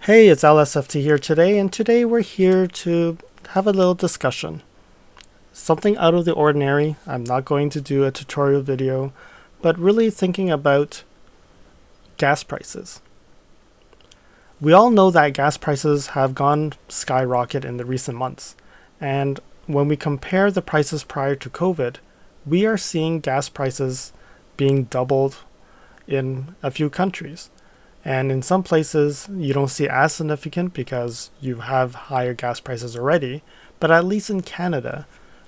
Hey, it's LSFT here today, and today we're here to have a little discussion. Something out of the ordinary. I'm not going to do a tutorial video, but really thinking about gas prices. We all know that gas prices have gone skyrocket in the recent months, and when we compare the prices prior to COVID, we are seeing gas prices being doubled in a few countries. And in some places, you don't see as significant because you have higher gas prices already. But at least in Canada,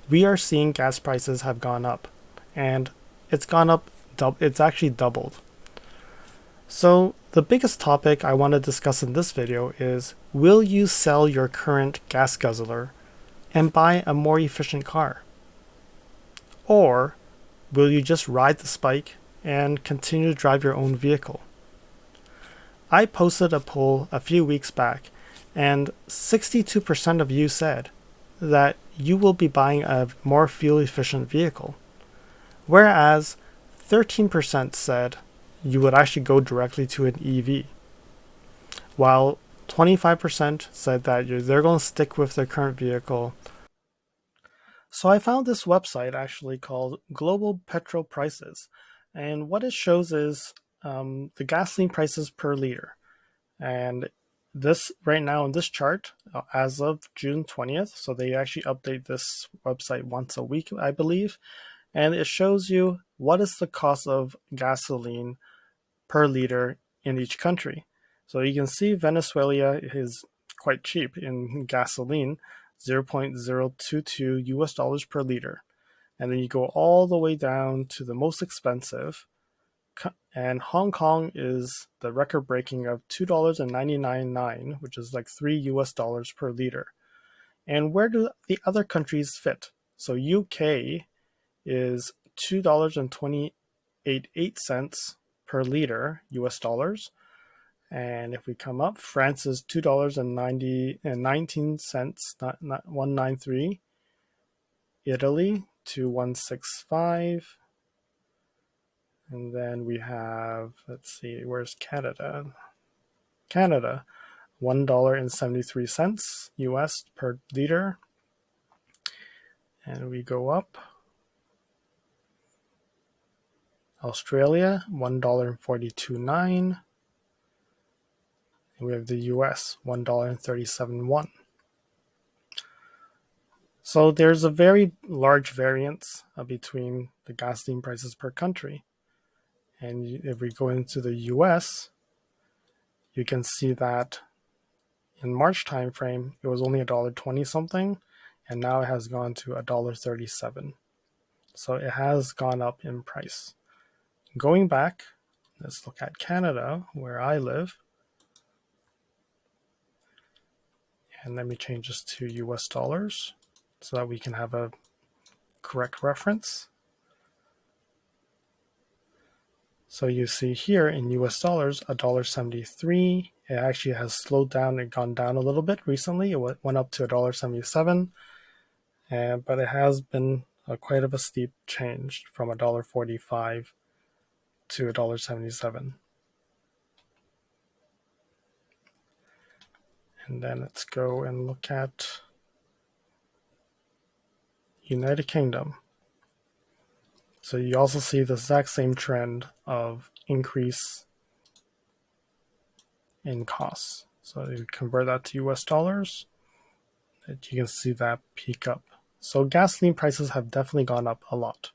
we are seeing gas prices have gone up. And it's gone up, it's actually doubled. So the biggest topic I want to discuss in this video is, will you sell your current gas guzzler and buy a more efficient car? Or will you just ride the spike and continue to drive your own vehicle? I posted a poll a few weeks back, and 62% of you said that you will be buying a more fuel-efficient vehicle, whereas 13% said you would actually go directly to an EV, while 25% said that they're going to stick with their current vehicle. So I found this website actually called Global Petrol Prices, and what it shows is the gasoline prices per liter. And this right now in this chart, as of June 20th, so they actually update this website once a week, I believe, and it shows you what is the cost of gasoline per liter in each country. So you can see Venezuela is quite cheap in gasoline, $0.022 US dollars per liter. And then you go all the way down to the most expensive, and Hong Kong is the record-breaking of $2.99, which is like $3 US dollars per liter. And where do the other countries fit? So UK is $2.28 per liter US dollars. And if we come up, France is $2.19, 193. Italy, 2.165. And then we have, let's see, where's Canada? Canada, $1.73 US per liter. And we go up. Australia, $1.429. And we have the US, $1.37. So there's a very large variance between the gasoline prices per country. And if we go into the US, you can see that in March timeframe, it was only $1.20 something, and now it has gone to $1.37. So it has gone up in price. Going back, let's look at Canada, where I live. And let me change this to US dollars so that we can have a correct reference. So you see here in US dollars, $1.73. It actually has slowed down and gone down a little bit recently. It went up to $1.77, but it has been quite of a steep change from $1.45 to $1.77. And then let's go and look at United Kingdom. So you also see the exact same trend of increase in costs. So you convert that to US dollars, you can see that peak up. So gasoline prices have definitely gone up a lot.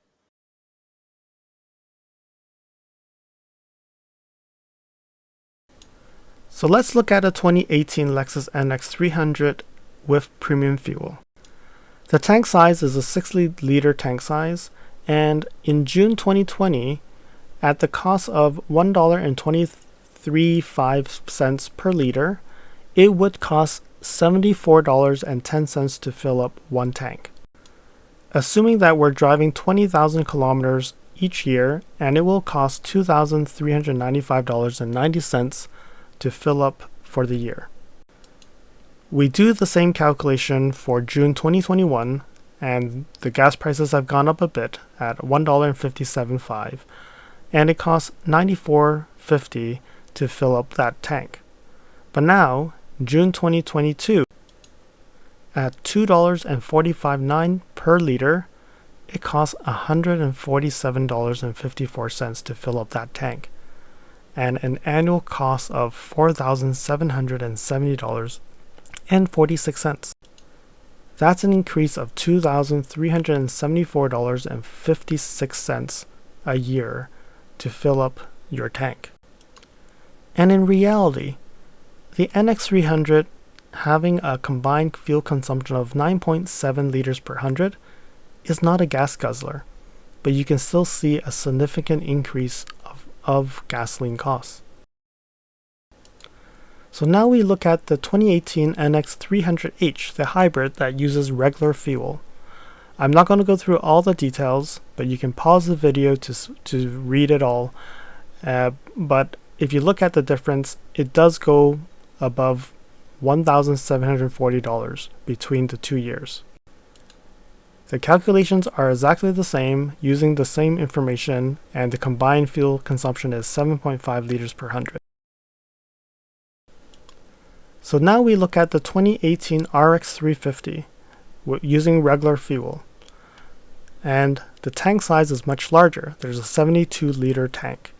So let's look at a 2018 Lexus NX 300 with premium fuel. The tank size is a 60-liter tank size, and in June 2020, at the cost of $1.235 per liter, it would cost $74.10 to fill up one tank. Assuming that we're driving 20,000 kilometers each year, and it will cost $2,395.90 to fill up for the year. We do the same calculation for June 2021, and the gas prices have gone up a bit at $1.57, and it costs $94.50 to fill up that tank. But now, June 2022, at $2.45 per liter, it costs $147.54 to fill up that tank, and an annual cost of $4,770.46. That's an increase of $2,374.56 a year to fill up your tank. And in reality, the NX300 having a combined fuel consumption of 9.7 liters per 100 is not a gas guzzler, but you can still see a significant increase of gasoline costs. So now we look at the 2018 NX300H, the hybrid that uses regular fuel. I'm not going to go through all the details, but you can pause the video to read it all. But if you look at the difference, it does go above $1,740 between the 2 years. The calculations are exactly the same, using the same information, and the combined fuel consumption is 7.5 liters per 100. So now we look at the 2018 RX350 using regular fuel. And the tank size is much larger. There's a 72-liter tank.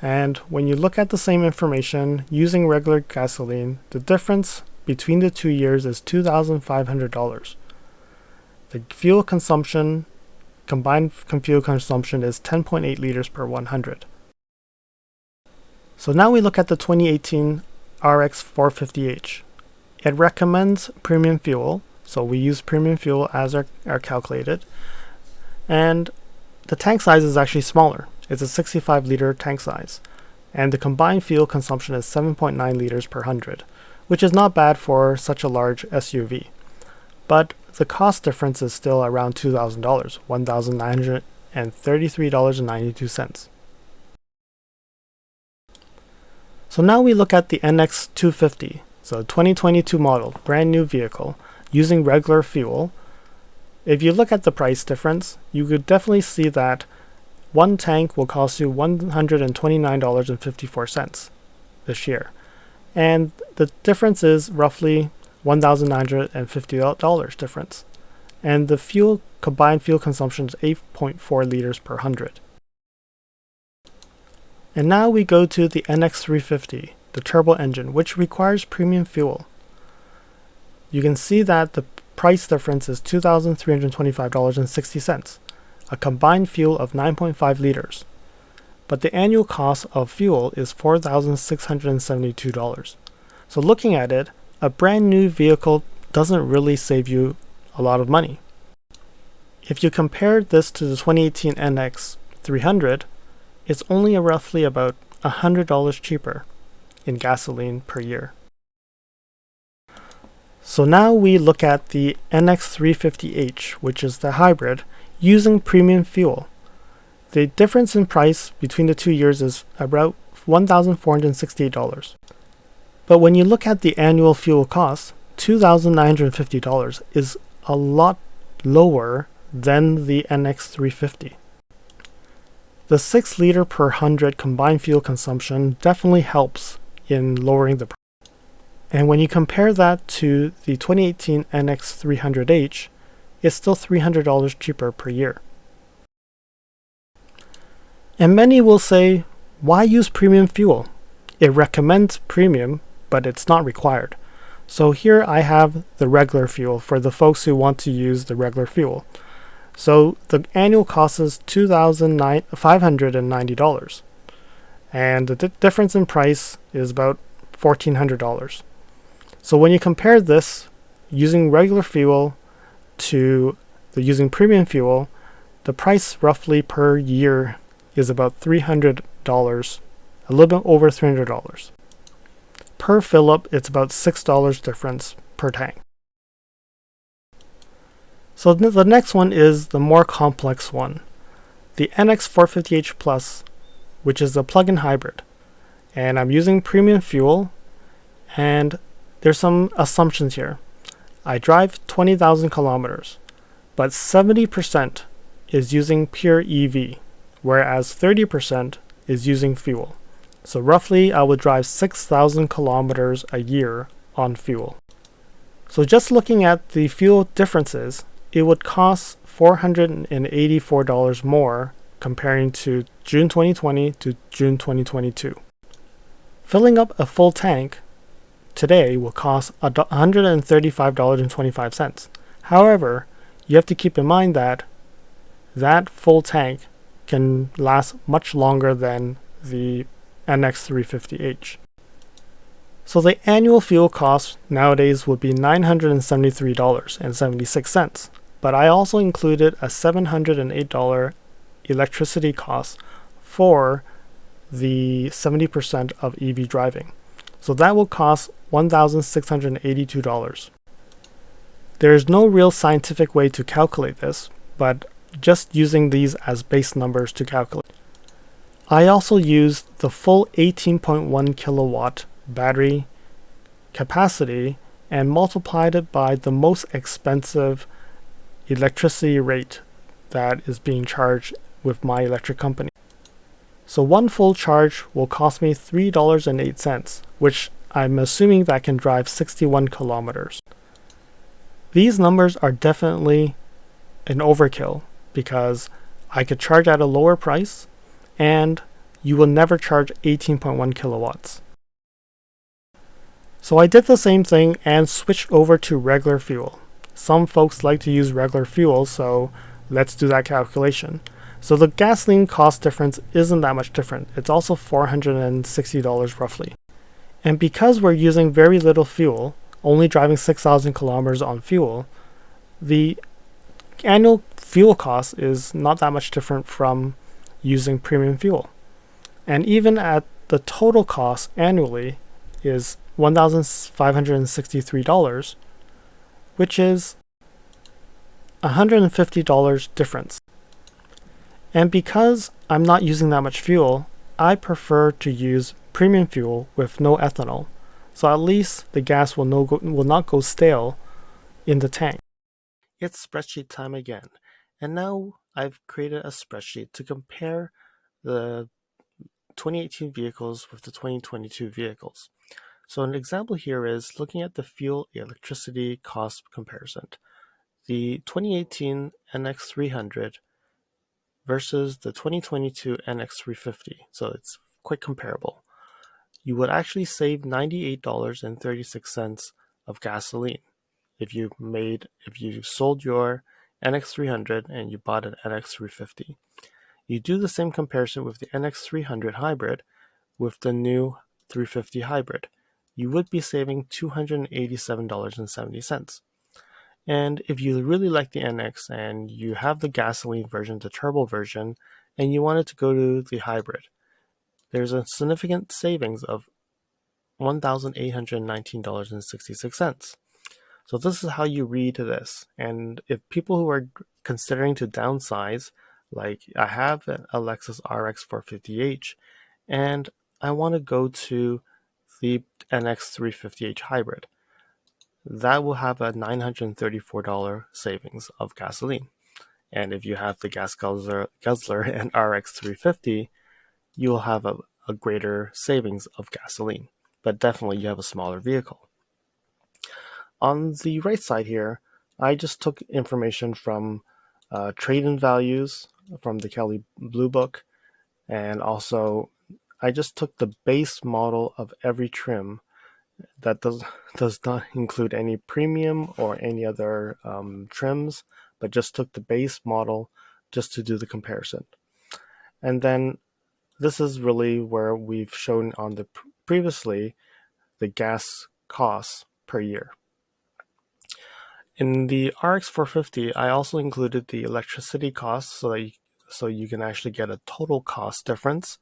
And when you look at the same information using regular gasoline, the difference between the 2 years is $2,500. The fuel consumption, combined fuel consumption, is 10.8 liters per 100. So now we look at the 2018 RX450H. It recommends premium fuel, so we use premium fuel as our calculated. And the tank size is actually smaller. It's a 65-liter tank size. And the combined fuel consumption is 7.9 liters per 100, which is not bad for such a large SUV. But the cost difference is still around $2,000, $1,933.92. So now we look at the NX250, so 2022 model, brand new vehicle, using regular fuel. If you look at the price difference, you could definitely see that one tank will cost you $129.54 this year. And the difference is roughly $1,950 difference. And the combined fuel consumption is 8.4 liters per 100. And now we go to the NX350, the turbo engine, which requires premium fuel. You can see that the price difference is $2,325.60, a combined fuel of 9.5 liters. But the annual cost of fuel is $4,672. So looking at it, a brand new vehicle doesn't really save you a lot of money. If you compare this to the 2018 NX300, it's only roughly about $100 cheaper in gasoline per year. So now we look at the NX350H, which is the hybrid, using premium fuel. The difference in price between the 2 years is about $1,468. But when you look at the annual fuel cost, $2,950 is a lot lower than the NX350. The 6 liter per 100 combined fuel consumption definitely helps in lowering the price. And when you compare that to the 2018 NX300H, it's still $300 cheaper per year. And many will say, why use premium fuel? It recommends premium, but it's not required. So here I have the regular fuel for the folks who want to use the regular fuel. So the annual cost is $2,590, and the difference in price is about $1,400. So when you compare this using regular fuel to using premium fuel, the price roughly per year is about $300, a little bit over $300. Per fill-up, it's about $6 difference per tank. So the next one is the more complex one, the NX450H Plus, which is a plug-in hybrid. And I'm using premium fuel, and there's some assumptions here. I drive 20,000 kilometers, but 70% is using pure EV, whereas 30% is using fuel. So roughly I would drive 6,000 kilometers a year on fuel. So just looking at the fuel differences, it would cost $484 more comparing to June 2020 to June 2022. Filling up a full tank today will cost $135.25. However, you have to keep in mind that full tank can last much longer than the NX350H. So the annual fuel cost nowadays would be $973.76, but I also included a $708 electricity cost for the 70% of EV driving. So that will cost $1,682. There is no real scientific way to calculate this, but just using these as base numbers to calculate. I also used the full 18.1 kilowatt battery capacity and multiplied it by the most expensive electricity rate that is being charged with my electric company. So one full charge will cost me $3.08, which I'm assuming that can drive 61 kilometers. These numbers are definitely an overkill because I could charge at a lower price and you will never charge 18.1 kilowatts. So I did the same thing and switched over to regular fuel. Some folks like to use regular fuel, so let's do that calculation. So the gasoline cost difference isn't that much different. It's also $460 roughly. And because we're using very little fuel, only driving 6,000 kilometers on fuel, the annual fuel cost is not that much different from using premium fuel. And even at the total cost annually is $1,563, which is $150 difference. And because I'm not using that much fuel, I prefer to use premium fuel with no ethanol, so at least the gas will not go stale in the tank. It's spreadsheet time again, and now I've created a spreadsheet to compare the 2018 vehicles with the 2022 vehicles. So an example here is looking at the fuel electricity cost comparison. The 2018 NX300 versus the 2022 NX350. So it's quite comparable. You would actually save $98.36 of gasoline if you sold your NX300 and you bought an NX350. You do the same comparison with the NX300 hybrid with the new 350 hybrid. You would be saving $287.70. And if you really like the NX and you have the gasoline version, the turbo version, and you wanted to go to the hybrid, there's a significant savings of $1,819.66. So this is how you read this. And if people who are considering to downsize, like I have a Lexus RX 450h, and I want to go to the NX 350h hybrid, that will have a $934 savings of gasoline. And if you have the gas guzzler and RX 350, you will have a greater savings of gasoline. But definitely you have a smaller vehicle. On the right side here, I just took information from trade-in values from the Kelley Blue Book, and also I just took the base model of every trim that does not include any premium or any other trims, but just took the base model just to do the comparison. And then this is really where we've shown on the previously the gas costs per year. In the RX 450, I also included the electricity costs so you can actually get a total cost difference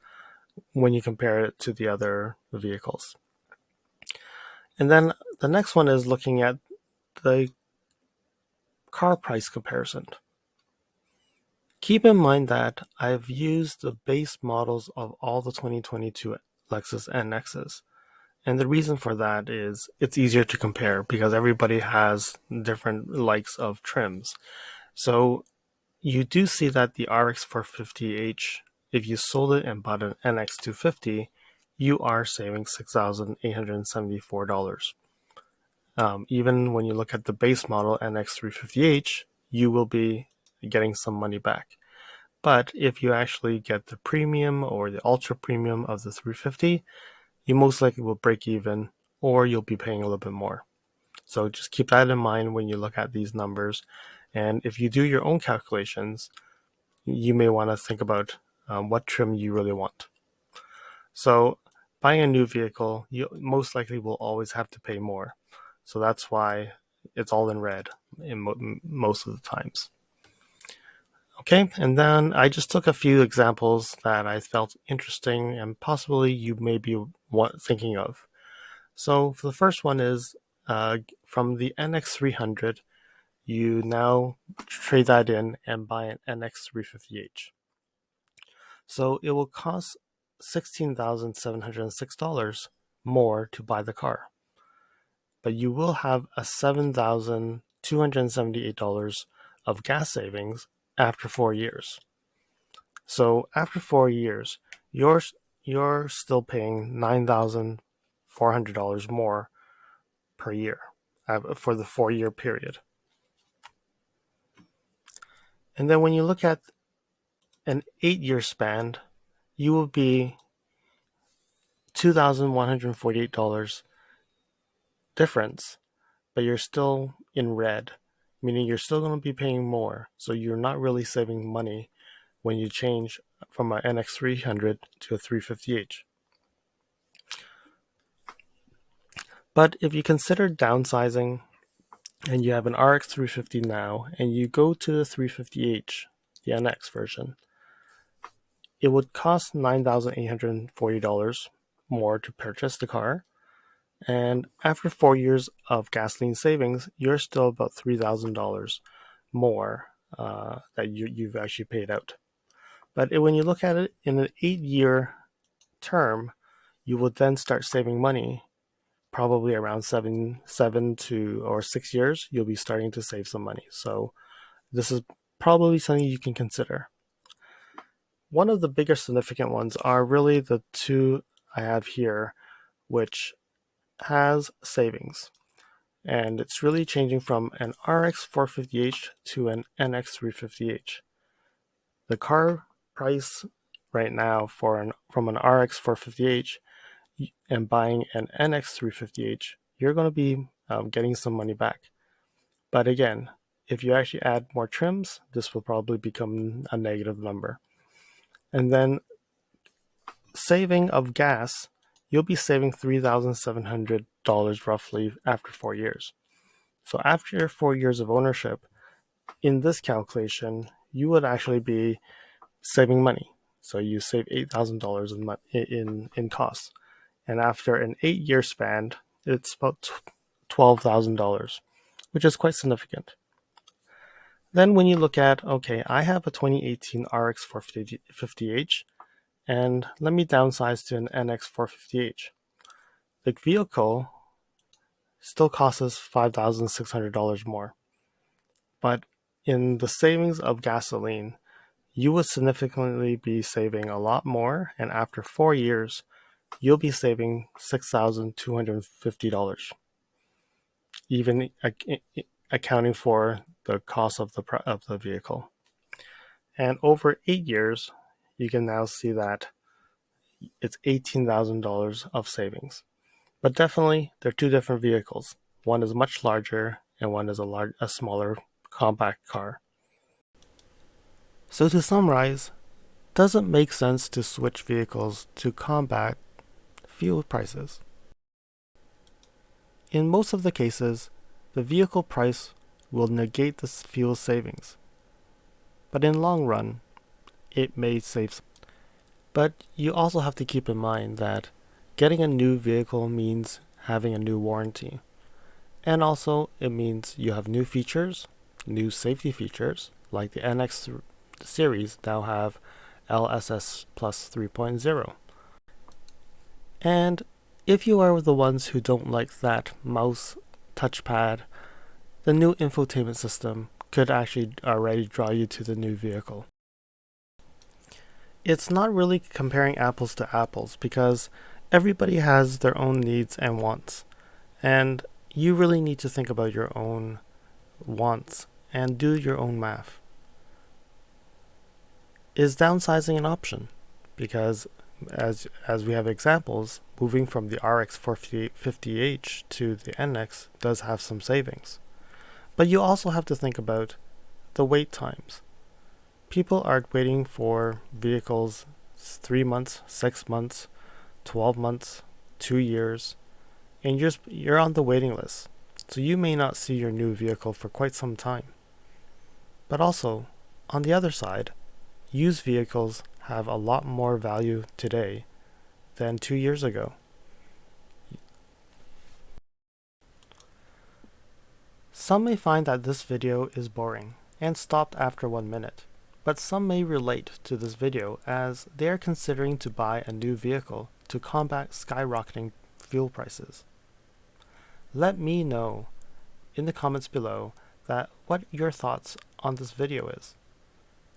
when you compare it to the other vehicles. And then the next one is looking at the car price comparison. Keep in mind that I've used the base models of all the 2022 Lexus NXs. And the reason for that is it's easier to compare because everybody has different likes of trims. So you do see that the RX 450h, if you sold it and bought an NX 250, you are saving $6,874. Even when you look at the base model NX350H, you will be getting some money back. But if you actually get the premium or the ultra premium of the 350, you most likely will break even, or you'll be paying a little bit more. So just keep that in mind when you look at these numbers. And if you do your own calculations, you may want to think about what trim you really want. So buying a new vehicle, you most likely will always have to pay more. So that's why it's all in red in most of the times. Okay, and then I just took a few examples that I felt interesting and possibly you may be thinking of. So for the first one is from the NX300, you now trade that in and buy an NX350H. So it will cost $16,706 more to buy the car, but you will have a $7,278 of gas savings after 4 years. So after 4 years, you're still paying $9,400 more per year for the 4-year period. And then when you look at an 8-year span, you will be $2,148 difference, but you're still in red, meaning you're still going to be paying more. So you're not really saving money when you change from an NX300 to a 350H. But if you consider downsizing and you have an RX 350 now and you go to the 350H, the NX version, it would cost $9,840 more to purchase the car. And after 4 years of gasoline savings, you're still about $3,000 more that you've actually paid out. But when you look at it in an 8-year term, you will then start saving money. Probably around 7 to or 6 years, you'll be starting to save some money. So this is probably something you can consider. One of the bigger significant ones are really the two I have here, which has savings. And it's really changing from an RX 450H to an NX 350H. The car price right now from an RX 450H and buying an NX 350H, you're going to be getting some money back. But again, if you actually add more trims, this will probably become a negative number. And then saving of gas, you'll be saving $3,700 roughly after 4 years. So after 4 years of ownership, in this calculation, you would actually be saving money. So you save $8,000 in costs. And after an 8-year span, it's about $12,000, which is quite significant. Then when you look at, okay, I have a 2018 RX 450H, and let me downsize to an NX 450H. The vehicle still costs us $5,600 more. But in the savings of gasoline, you would significantly be saving a lot more, and after 4 years, you'll be saving $6,250, even accounting for the cost of the vehicle. And over 8 years, you can now see that it's $18,000 of savings. But definitely, they're two different vehicles. One is much larger, and one is a smaller compact car. So to summarize, does it make sense to switch vehicles to combat fuel prices? In most of the cases, the vehicle price will negate the fuel savings. But in long run, it may save. But you also have to keep in mind that getting a new vehicle means having a new warranty. And also, it means you have new features, new safety features, like the NX series now have LSS Plus 3.0. And if you are the ones who don't like that mouse touchpad, the new infotainment system could actually already draw you to the new vehicle. It's not really comparing apples to apples because Everybody has their own needs and wants, and you really need to think about your own wants and do your own math. Is downsizing an option? Because as we have examples, moving from the RX 450h to the NX does have some savings. But you also have to think about the wait times. People are waiting for vehicles 3 months, 6 months, 12 months, 2 years, and you're on the waiting list. So you may not see your new vehicle for quite some time. But also, on the other side, used vehicles have a lot more value today than 2 years ago. Some may find that this video is boring and stopped after 1 minute, but some may relate to this video as they are considering to buy a new vehicle to combat skyrocketing fuel prices. Let me know in the comments below what your thoughts on this video is.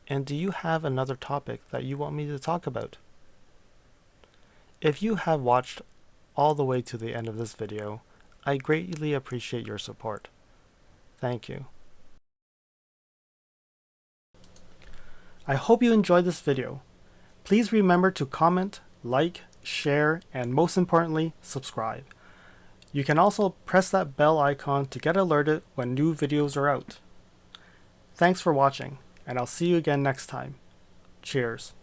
And do you have another topic that you want me to talk about? If you have watched all the way to the end of this video, I greatly appreciate your support. Thank you. I hope you enjoyed this video. Please remember to comment, like, share, and most importantly, subscribe. You can also press that bell icon to get alerted when new videos are out. Thanks for watching, and I'll see you again next time. Cheers.